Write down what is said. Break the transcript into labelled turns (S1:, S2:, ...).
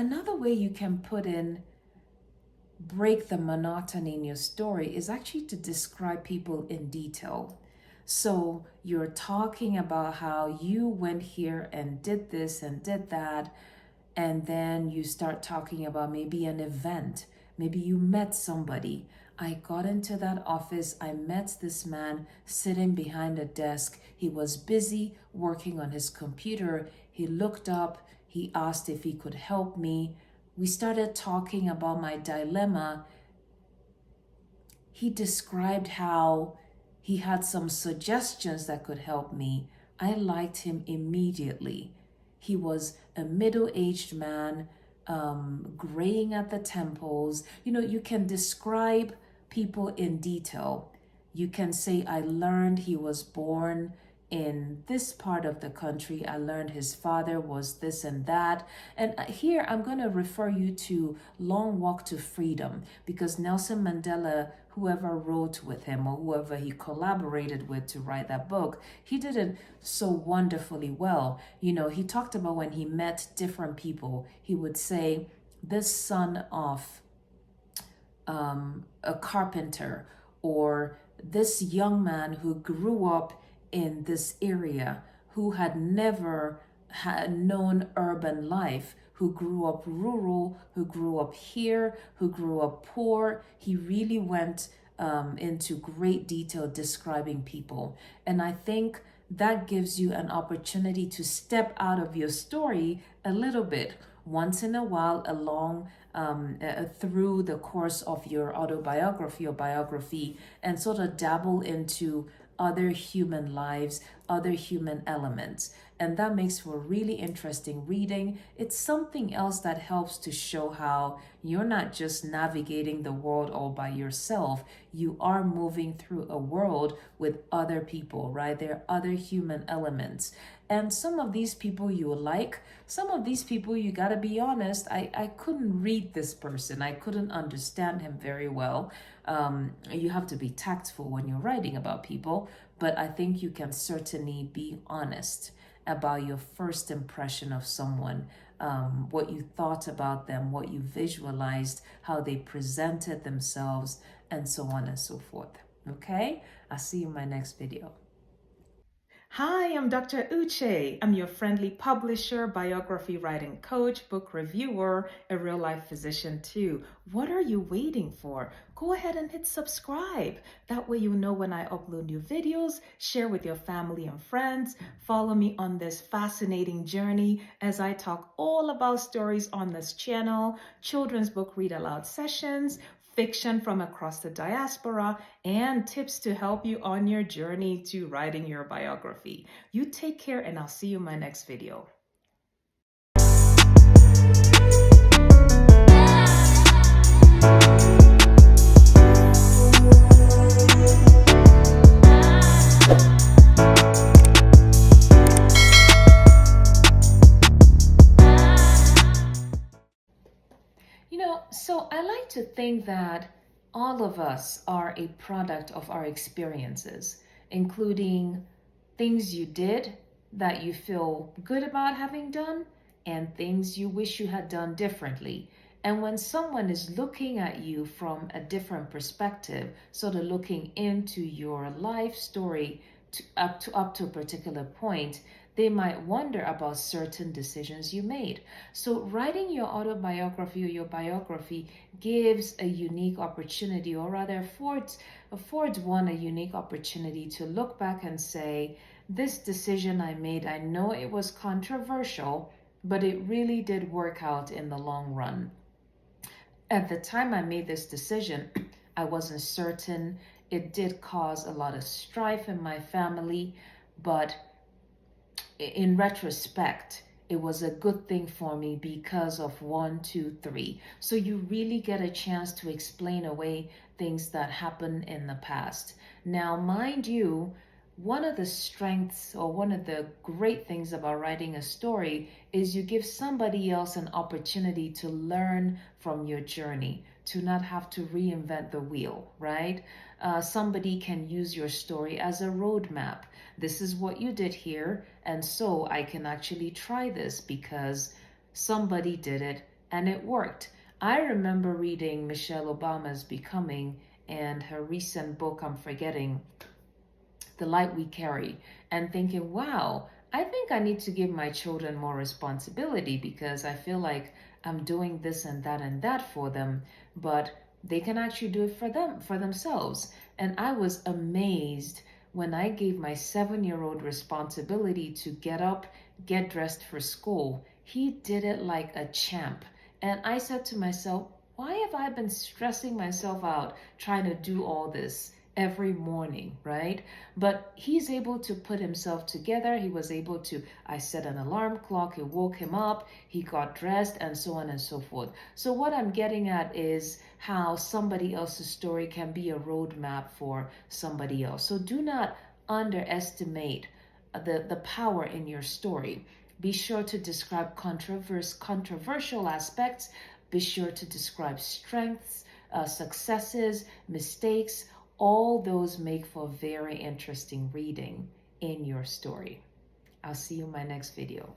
S1: another way you can break the monotony in your story is actually to describe people in detail. So you're talking about how you went here and did this and did that, and then you start talking about maybe an event. Maybe you met somebody. I got into that office. I met this man sitting behind a desk. He was busy working on his computer. He looked up. He asked if he could help me. We started talking about my dilemma. He described how he had some suggestions that could help me. I liked him immediately. He was a middle-aged man, graying at the temples. You can describe people in detail. You can say, I learned he was born in this part of the country. I learned his father was this and that. And here I'm going to refer you to Long Walk to Freedom, because Nelson Mandela, whoever wrote with him or whoever he collaborated with to write that book, he did it so wonderfully well. He talked about when he met different people, he would say, this son of a carpenter, or this young man who grew up in this area, who had never had known urban life, who grew up rural, who grew up here, who grew up poor. He really went into great detail describing people. And I think that gives you an opportunity to step out of your story a little bit once in a while along through the course of your autobiography or biography, and sort of dabble into other human lives, other human elements. And that makes for really interesting reading. It's something else that helps to show how you're not just navigating the world all by yourself. You are moving through a world with other people, right? There are other human elements. And some of these people you like, some of these people, you gotta be honest, I couldn't read this person. I couldn't understand him very well. You have to be tactful when you're writing about people, but I think you can certainly be honest about your first impression of someone, what you thought about them, what you visualized, how they presented themselves, and so on and so forth. Okay? I'll see you in my next video. Hi, I'm Dr. Uche. I'm your friendly publisher, biography writing coach, book reviewer, a real life physician too. What are you waiting for? Go ahead and hit subscribe. That way you know when I upload new videos. Share with your family and friends. Follow me on this fascinating journey as I talk all about stories on this channel, children's book read aloud sessions, fiction from across the diaspora, and tips to help you on your journey to writing your biography. You take care, and I'll see you in my next video. So I like to think that all of us are a product of our experiences, including things you did that you feel good about having done and things you wish you had done differently. And when someone is looking at you from a different perspective, sort of looking into your life story up to a particular point, they might wonder about certain decisions you made. So writing your autobiography or your biography gives a unique opportunity, or rather affords one a unique opportunity to look back and say, this decision I made, I know it was controversial, but it really did work out in the long run. At the time I made this decision, I wasn't certain. It did cause a lot of strife in my family, but in retrospect, it was a good thing for me because of 1, 2, 3. So you really get a chance to explain away things that happened in the past. Now, mind you, one of the strengths or one of the great things about writing a story is you give somebody else an opportunity to learn from your journey, to not have to reinvent the wheel, right? Somebody can use your story as a roadmap. This is what you did here, and so I can actually try this because somebody did it and it worked. I remember reading Michelle Obama's Becoming and her recent book, I'm forgetting, The Light We Carry, and thinking, wow, I think I need to give my children more responsibility because I feel like I'm doing this and that for them, but they can actually do it for themselves. And I was amazed when I gave my 7-year-old responsibility to get up, get dressed for school. He did it like a champ. And I said to myself, why have I been stressing myself out trying to do all this every morning, right? But he's able to put himself together. He was able to, I set an alarm clock, it woke him up, he got dressed, and so on and so forth. So what I'm getting at is how somebody else's story can be a roadmap for somebody else. So do not underestimate the power in your story. Be sure to describe controversial aspects. Be sure to describe strengths, successes, mistakes. All those make for very interesting reading in your story. I'll see you in my next video.